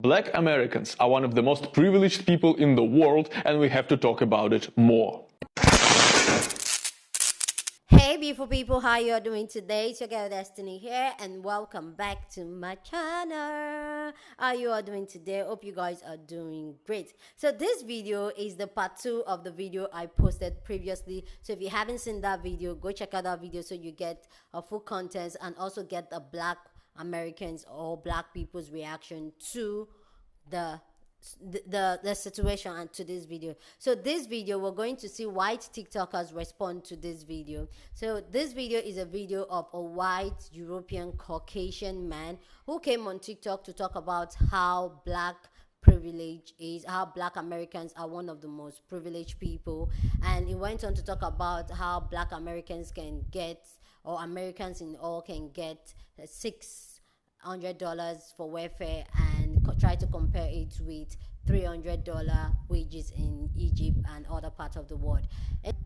Black Americans are one of the most privileged people in the world, and we have to talk about it more. Hey beautiful people, how you are doing today? It's your girl Destiny here, and welcome back to my channel. How you are doing today? Hope you guys are doing great. So this video is the part 2 of the video I posted previously. So if you haven't seen that video, go check out that video so you get a full context and also get the Black Americans or Black people's reaction to the situation and to this video. So this video, we're going to see white TikTokers respond to this video. So this video is a video of a white European Caucasian man who came on TikTok to talk about how Black privilege is, how Black Americans are one of the most privileged people, and he went on to talk about how Black Americans can get, or Americans in all can get, $600 for welfare, and try to compare it with $300 wages in Egypt and other parts of the world.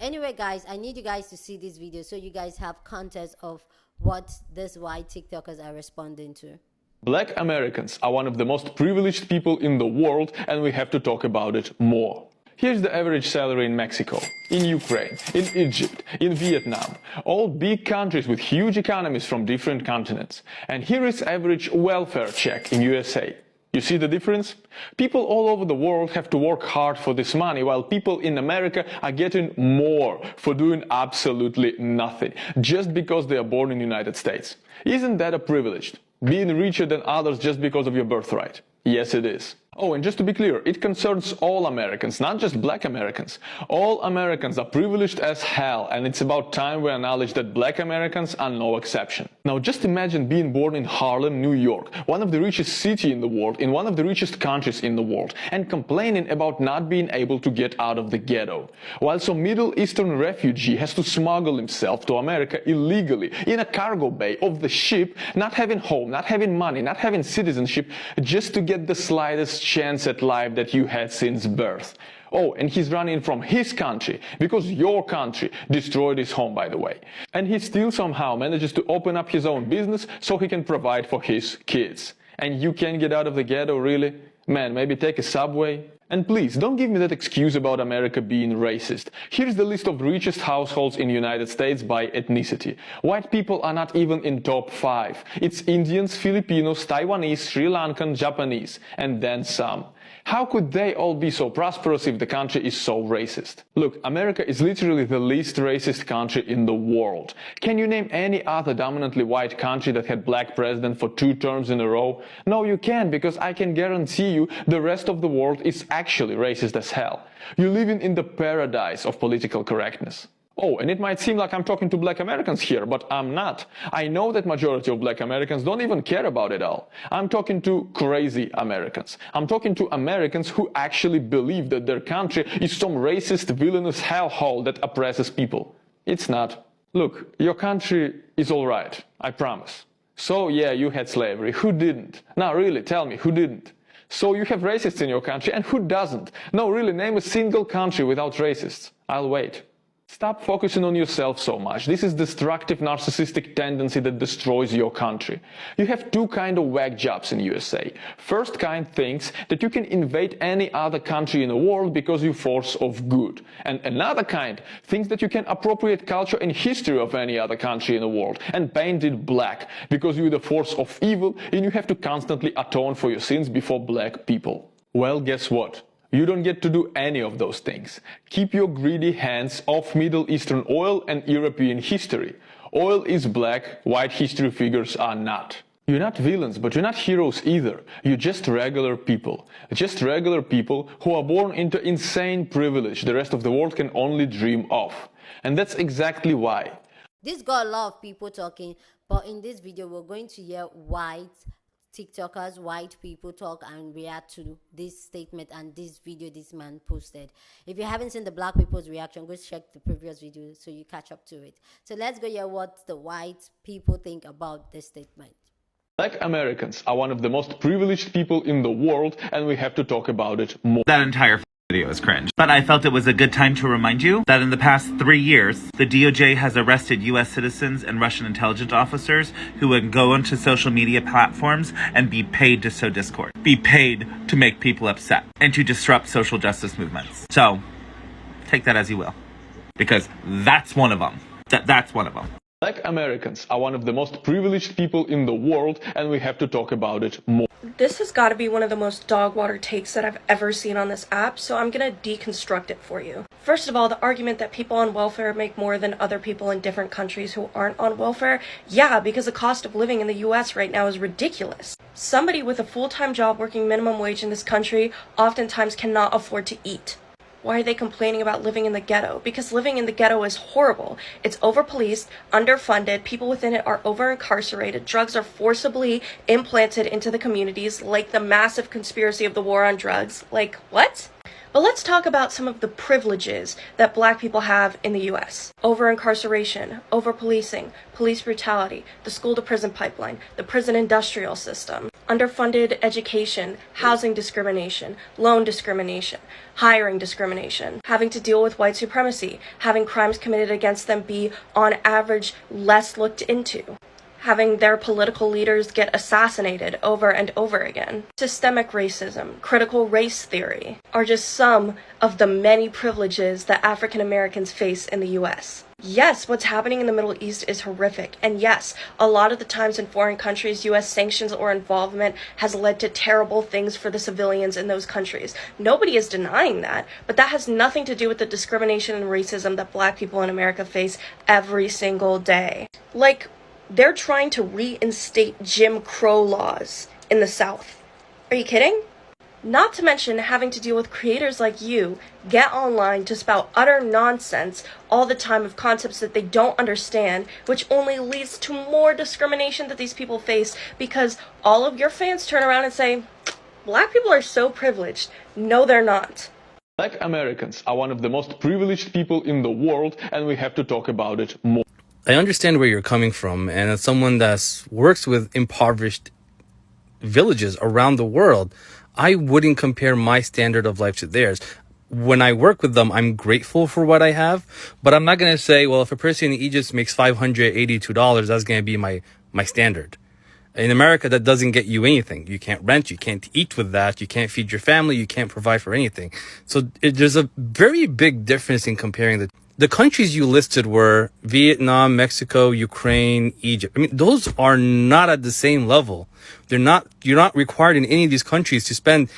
Anyway guys, I need you guys to see this video so you guys have context of what these white TikTokers are responding to. Black Americans are one of the most privileged people in the world, and we have to talk about it more. Here's the average salary in Mexico, in Ukraine, in Egypt, in Vietnam, all big countries with huge economies from different continents. And here is average welfare check in USA. You see the difference? People all over the world have to work hard for this money, while people in America are getting more for doing absolutely nothing, just because they are born in the United States. Isn't that a privilege? Being richer than others just because of your birthright? Yes, it is. Oh, and just to be clear, it concerns all Americans, not just Black Americans. All Americans are privileged as hell, and it's about time we acknowledge that Black Americans are no exception. Now just imagine being born in Harlem, New York, one of the richest cities in the world, in one of the richest countries in the world, and complaining about not being able to get out of the ghetto, while some Middle Eastern refugee has to smuggle himself to America illegally in a cargo bay of the ship, not having home, not having money, not having citizenship, just to get the slightest chance at life that you had since birth. Oh, and he's running from his country because your country destroyed his home, by the way. And he still somehow manages to open up his own business so he can provide for his kids. And you can't get out of the ghetto, really? Man, maybe take a subway? And please, don't give me that excuse about America being racist. Here's the list of richest households in the United States by ethnicity. White people are not even in top 5. It's Indians, Filipinos, Taiwanese, Sri Lankan, Japanese, and then some. How could they all be so prosperous if the country is so racist? Look, America is literally the least racist country in the world. Can you name any other dominantly white country that had black president for 2 terms in a row? No, you can't, because I can guarantee you the rest of the world is actually racist as hell. You're living in the paradise of political correctness. Oh, and it might seem like I'm talking to Black Americans here, but I'm not. I know that majority of Black Americans don't even care about it all. I'm talking to crazy Americans. I'm talking to Americans who actually believe that their country is some racist, villainous hellhole that oppresses people. It's not. Look, your country is alright, I promise. So yeah, you had slavery. Who didn't? Now really, tell me, who didn't? So you have racists in your country, and who doesn't? No, really, name a single country without racists. I'll wait. Stop focusing on yourself so much. This is destructive narcissistic tendency that destroys your country. You have 2 kind of whack jobs in USA. First kind thinks that you can invade any other country in the world because you're force of good. And another kind thinks that you can appropriate culture and history of any other country in the world and paint it black because you're the force of evil and you have to constantly atone for your sins before black people. Well, guess what? You don't get to do any of those things. Keep your greedy hands off Middle Eastern oil and European history. Oil is black, white history figures are not. You're not villains, but you're not heroes either. You're just regular people. Just regular people who are born into insane privilege the rest of the world can only dream of. And that's exactly why. This got a lot of people talking, but in this video we're going to hear white TikTokers, white people talk and react to this statement and this video this man posted. If you haven't seen the Black people's reaction, go check the previous video so you catch up to it. So let's go hear what the white people think about this statement. Black Americans are one of the most privileged people in the world, and we have to talk about it more. That entire video is cringe. But I felt it was a good time to remind you that in the past 3 years, the DOJ has arrested U.S. citizens and Russian intelligence officers who would go onto social media platforms and be paid to sow discord, be paid to make people upset, and to disrupt social justice movements. So, take that as you will. Because that's one of them. That's one of them. Black Americans are one of the most privileged people in the world, and we have to talk about it more. This has got to be one of the most dog water takes that I've ever seen on this app, so I'm gonna deconstruct it for you. First of all, the argument that people on welfare make more than other people in different countries who aren't on welfare, yeah, because the cost of living in the US right now is ridiculous. Somebody with a full-time job working minimum wage in this country oftentimes cannot afford to eat. Why are they complaining about living in the ghetto? Because living in the ghetto is horrible. It's over-policed, underfunded, people within it are over-incarcerated, drugs are forcibly implanted into the communities, like the massive conspiracy of the war on drugs. Like, what? But let's talk about some of the privileges that Black people have in the US. Over-incarceration, over-policing, police brutality, the school-to-prison pipeline, the prison industrial system, underfunded education, housing discrimination, loan discrimination, hiring discrimination, having to deal with white supremacy, having crimes committed against them be, on average, less looked into, having their political leaders get assassinated over and over again. Systemic racism, critical race theory are just some of the many privileges that African Americans face in the US. Yes, what's happening in the Middle East is horrific, and yes, a lot of the times in foreign countries, US sanctions or involvement has led to terrible things for the civilians in those countries. Nobody is denying that, but that has nothing to do with the discrimination and racism that Black people in America face every single day. Like, they're trying to reinstate Jim Crow laws in the South. Are you kidding? Not to mention having to deal with creators like you get online to spout utter nonsense all the time of concepts that they don't understand, which only leads to more discrimination that these people face because all of your fans turn around and say, Black people are so privileged. No, they're not. Black Americans are one of the most privileged people in the world, and we have to talk about it more. I understand where you're coming from, and as someone that works with impoverished villages around the world, I wouldn't compare my standard of life to theirs. When I work with them, I'm grateful for what I have, but I'm not going to say, well, if a person in Egypt makes $582, that's going to be my standard. In America, that doesn't get you anything. You can't rent, you can't eat with that, you can't feed your family, you can't provide for anything. So there's a very big difference in comparing the countries you listed were Vietnam, Mexico, Ukraine, Egypt. I mean, those are not at the same level. You're not required in any of these countries to spend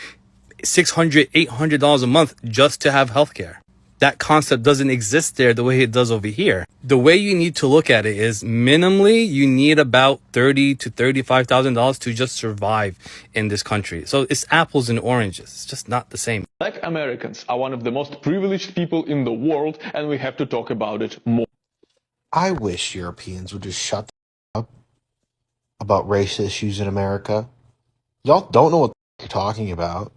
$600, $800 a month just to have healthcare. That concept doesn't exist there the way it does over here. The way you need to look at it is minimally you need about $30,000 to $35,000 to just survive in this country. So it's apples and oranges. It's just not the same. Black Americans are one of the most privileged people in the world, and we have to talk about it more. I wish Europeans would just shut up about race issues in America. Y'all don't know what you're talking about.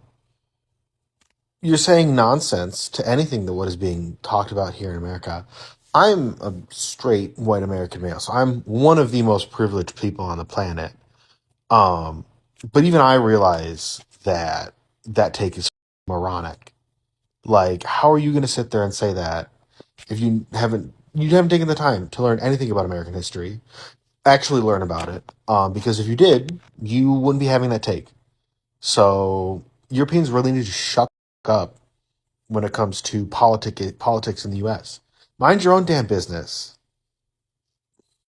You're saying nonsense to anything that what is being talked about here in America. I'm a straight white American male, so I'm one of the most privileged people on the planet. But even I realize that take is moronic. Like, how are you going to sit there and say that if you haven't taken the time to learn anything about American history, actually learn about it? Because if you did, you wouldn't be having that take. So Europeans really need to shut up when it comes to politics in the U.S. Mind your own damn business.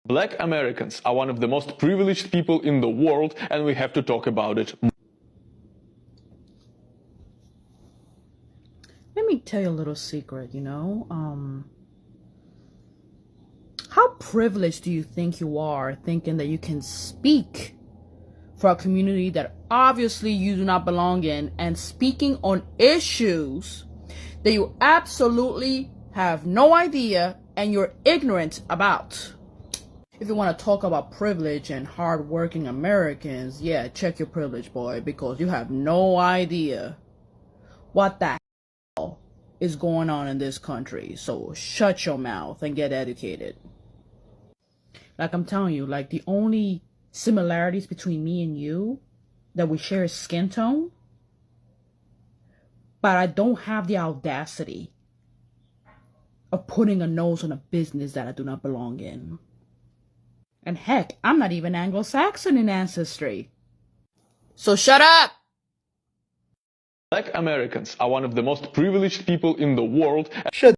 Black Americans are one of the most privileged people in the world, and we have to talk about it more. Let me tell you a little secret, how privileged do you think you are thinking that you can speak for a community that obviously you do not belong in and speaking on issues that you absolutely have no idea and you're ignorant about? If you want to talk about privilege and hardworking Americans, yeah, check your privilege, boy, because you have no idea what the hell is going on in this country. So shut your mouth and get educated. Like I'm telling you, like the only similarities between me and you that we share is skin tone. but I don't have the audacity of putting a nose on a business that I do not belong in. And heck, I'm not even Anglo-Saxon in ancestry. So shut up! Black Americans are one of the most privileged people in the world. Shut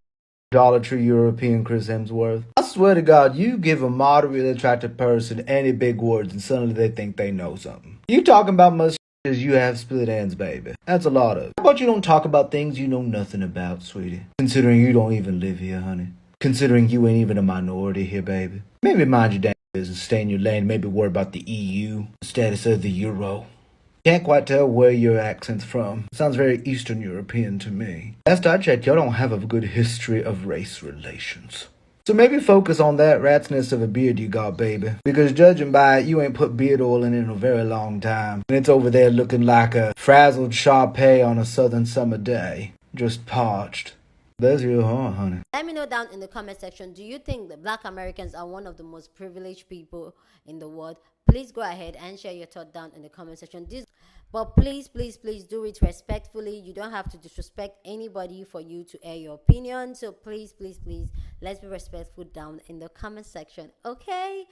idolatry, European Chris Hemsworth. I swear to God, you give a moderately attractive person any big words and suddenly they think they know something. You talking about much as you have split ends, baby. That's a lot of it. How about you don't talk about things you know nothing about, sweetie? Considering you don't even live here, honey. Considering you ain't even a minority here, baby. Maybe mind your damn business, stay in your lane, maybe worry about the EU, the status of the euro. Can't quite tell where your accent's from. Sounds very Eastern European to me. Last I checked, y'all don't have a good history of race relations. So maybe focus on that ratsness of a beard you got, baby. Because judging by it, you ain't put beard oil in a very long time. And it's over there looking like a frazzled Shar-Pei on a southern summer day. Just parched. There's your heart, honey. Let me know down in the comment section, do you think that Black Americans are one of the most privileged people in the world? Please go ahead and share your thought down in the comment section. But please do it respectfully. You don't have to disrespect anybody for you to air your opinion. So please, let's be respectful down in the comment section, okay?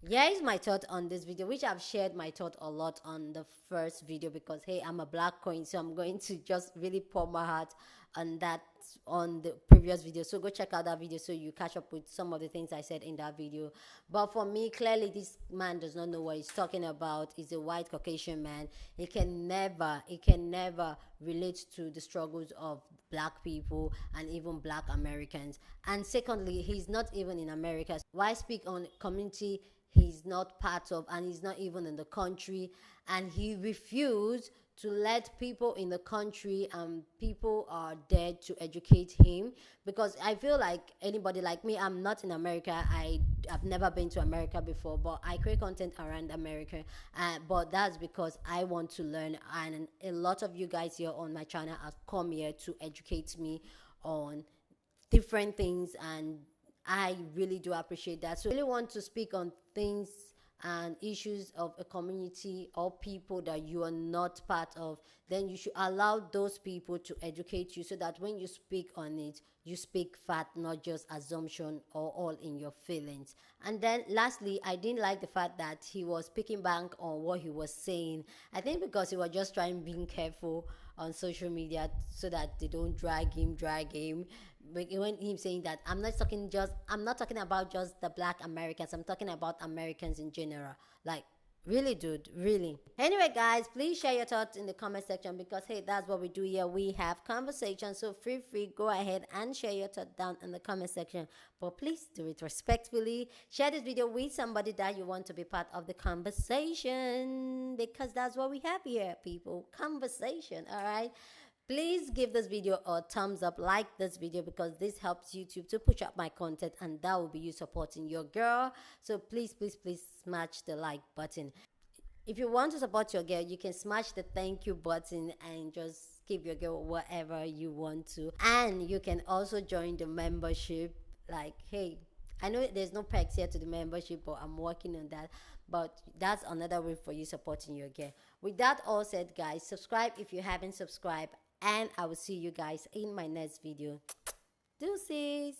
Here is my thought on this video, which I've shared my thought a lot on the first video because, hey, I'm a black queen, so I'm going to just really pour my heart on that on the previous video. So go check out that video so you catch up with some of the things I said in that video. But for me, clearly this man does not know what he's talking about. He's a white Caucasian man. He can never relate to the struggles of black people and even Black Americans. And secondly, he's not even in America. Why speak on community he's not part of, and he's not even in the country, and he refused to let people in the country and people are there to educate him? Because I feel like anybody like me, I'm not in America. I've never been to America before, but I create content around America, but that's because I want to learn, and a lot of you guys here on my channel have come here to educate me on different things, and I really do appreciate that. So I really want to speak on things and issues of a community or people that you are not part of. Then you should allow those people to educate you so that when you speak on it, you speak fact, not just assumption or all in your feelings. And then lastly, I didn't like the fact that he was picking back on what he was saying. I think because he was just trying being careful on social media so that they don't drag him. When him saying that I'm not talking about just the Black Americans, I'm talking about Americans in general. Like, really, dude, really. Anyway, guys, please share your thoughts in the comment section because, hey, that's what we do here. We have conversations, so feel free, go ahead and share your thoughts down in the comment section. But please do it respectfully. Share this video with somebody that you want to be part of the conversation, because that's what we have here, people. Conversation, all right? Please give this video a thumbs up, like this video, because this helps YouTube to push up my content, and that will be you supporting your girl. So please smash the like button. If you want to support your girl, you can smash the thank you button and just give your girl whatever you want to. And you can also join the membership. Like, hey, I know there's no perks here to the membership, but I'm working on that. But that's another way for you supporting your girl. With that all said, guys, subscribe if you haven't subscribed. And I will see you guys in my next video. Deuces.